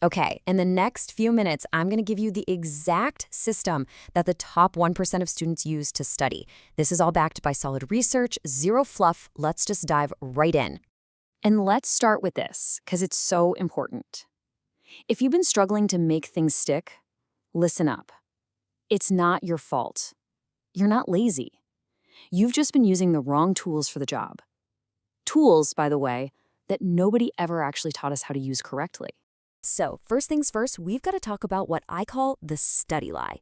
Okay, in the next few minutes, I'm going to give you the exact system that the top 1% of students use to study. This is all backed by solid research, zero fluff. Let's just dive right in. And let's start with this, because it's so important. If you've been struggling to make things stick, listen up. It's not your fault. You're not lazy. You've just been using the wrong tools for the job. Tools, by the way, that nobody ever actually taught us how to use correctly. So, first things first, we've got to talk about what I call the study lie.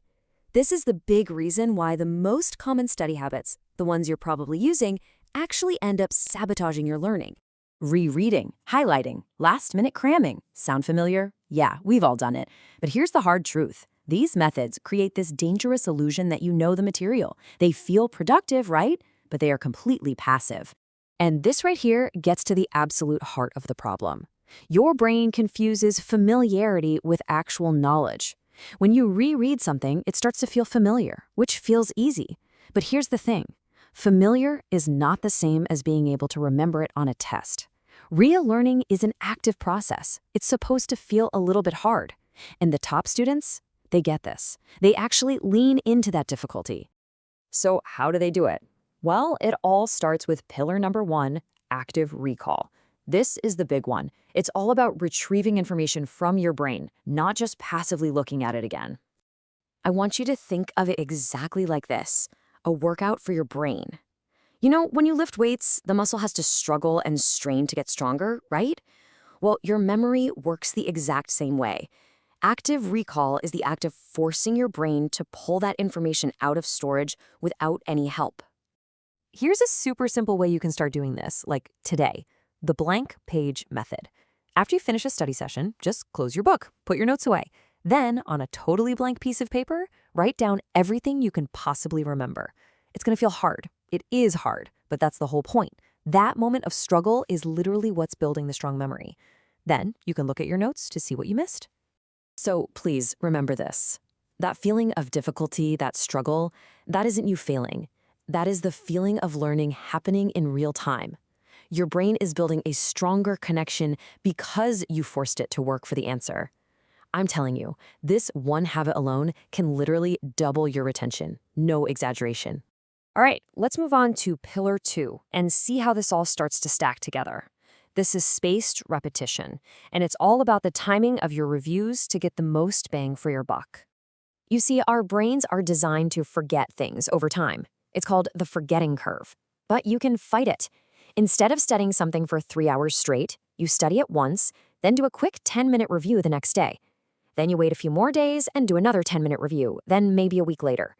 This is the big reason why the most common study habits, the ones you're probably using, actually end up sabotaging your learning. Rereading, highlighting, last-minute cramming. Sound familiar? Yeah, we've all done it. But here's the hard truth. These methods create this dangerous illusion that you know the material. They feel productive, right? But they are completely passive. And this right here gets to the absolute heart of the problem. Your brain confuses familiarity with actual knowledge. When you reread something, it starts to feel familiar, which feels easy. But here's the thing. Familiar is not the same as being able to remember it on a test. Real learning is an active process. It's supposed to feel a little bit hard. And the top students, they get this. They actually lean into that difficulty. So how do they do it? Well, it all starts with pillar number 1, active recall. This is the big one. It's all about retrieving information from your brain, not just passively looking at it again. I want you to think of it exactly like this, a workout for your brain. You know, when you lift weights, the muscle has to struggle and strain to get stronger, right? Well, your memory works the exact same way. Active recall is the act of forcing your brain to pull that information out of storage without any help. Here's a super simple way you can start doing this, like today. The blank page method. After you finish a study session, just close your book, put your notes away. Then, on a totally blank piece of paper, write down everything you can possibly remember. It's going to feel hard. It is hard, but that's the whole point. That moment of struggle is literally what's building the strong memory. Then, you can look at your notes to see what you missed. So please remember this. That feeling of difficulty, that struggle, that isn't you failing. That is the feeling of learning happening in real time. Your brain is building a stronger connection because you forced it to work for the answer. I'm telling you, this one habit alone can literally double your retention. No exaggeration. All right, let's move on to pillar 2 and see how this all starts to stack together. This is spaced repetition, and it's all about the timing of your reviews to get the most bang for your buck. You see, our brains are designed to forget things over time. It's called the forgetting curve. But you can fight it. Instead of studying something for 3 hours straight, you study it once, then do a quick 10-minute review the next day. Then you wait a few more days and do another 10-minute review, then maybe a week later.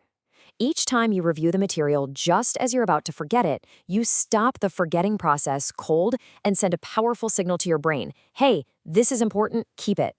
Each time you review the material just as you're about to forget it, you stop the forgetting process cold and send a powerful signal to your brain. Hey, this is important, keep it.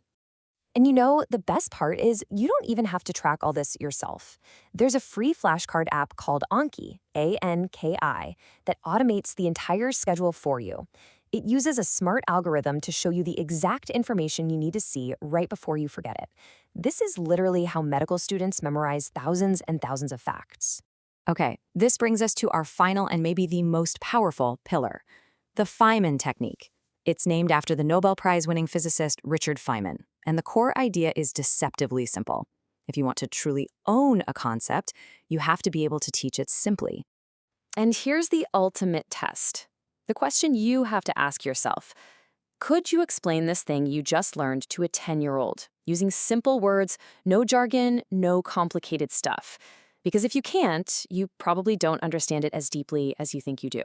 And you know, the best part is you don't even have to track all this yourself. There's a free flashcard app called Anki, A-N-K-I, that automates the entire schedule for you. It uses a smart algorithm to show you the exact information you need to see right before you forget it. This is literally how medical students memorize thousands and thousands of facts. Okay, this brings us to our final and maybe the most powerful pillar, the Feynman technique. It's named after the Nobel Prize-winning physicist Richard Feynman, and the core idea is deceptively simple. If you want to truly own a concept, you have to be able to teach it simply. And here's the ultimate test. The question you have to ask yourself: could you explain this thing you just learned to a 10-year-old using simple words, no jargon, no complicated stuff? Because if you can't, you probably don't understand it as deeply as you think you do.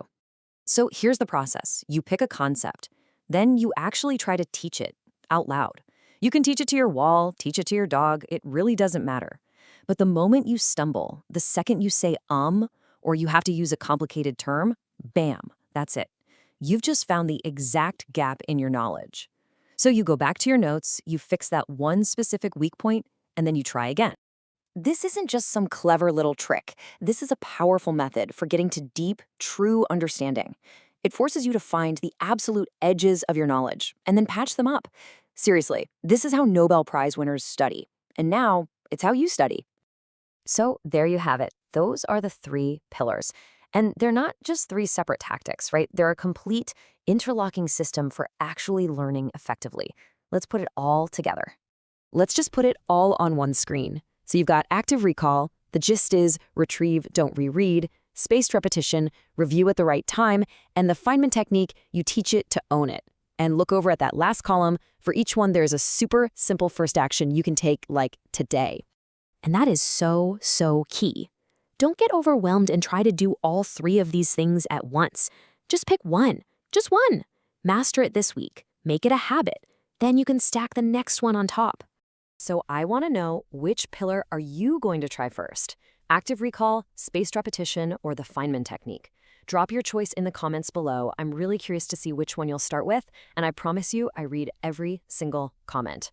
So here's the process. You pick a concept. Then you actually try to teach it out loud. You can teach it to your wall, teach it to your dog, it really doesn't matter. But the moment you stumble, the second you say or you have to use a complicated term, bam, that's it. You've just found the exact gap in your knowledge. So you go back to your notes, you fix that one specific weak point, and then you try again. This isn't just some clever little trick. This is a powerful method for getting to deep, true understanding. It forces you to find the absolute edges of your knowledge and then patch them up. Seriously, this is how Nobel Prize winners study. And now, it's how you study. So there you have it. Those are the 3 pillars. And they're not just 3 separate tactics, right? They're a complete interlocking system for actually learning effectively. Let's put it all together. Let's just put it all on one screen. So you've got active recall, the gist is retrieve, don't reread, spaced repetition, review at the right time, and the Feynman technique, you teach it to own it. And look over at that last column. For each one, there's a super simple first action you can take, like today. And that is so, so key. Don't get overwhelmed and try to do all 3 of these things at once. Just pick one. Just one. Master it this week. Make it a habit. Then you can stack the next one on top. So I want to know, which pillar are you going to try first? Active recall, spaced repetition, or the Feynman technique? Drop your choice in the comments below. I'm really curious to see which one you'll start with, and I promise you I read every single comment.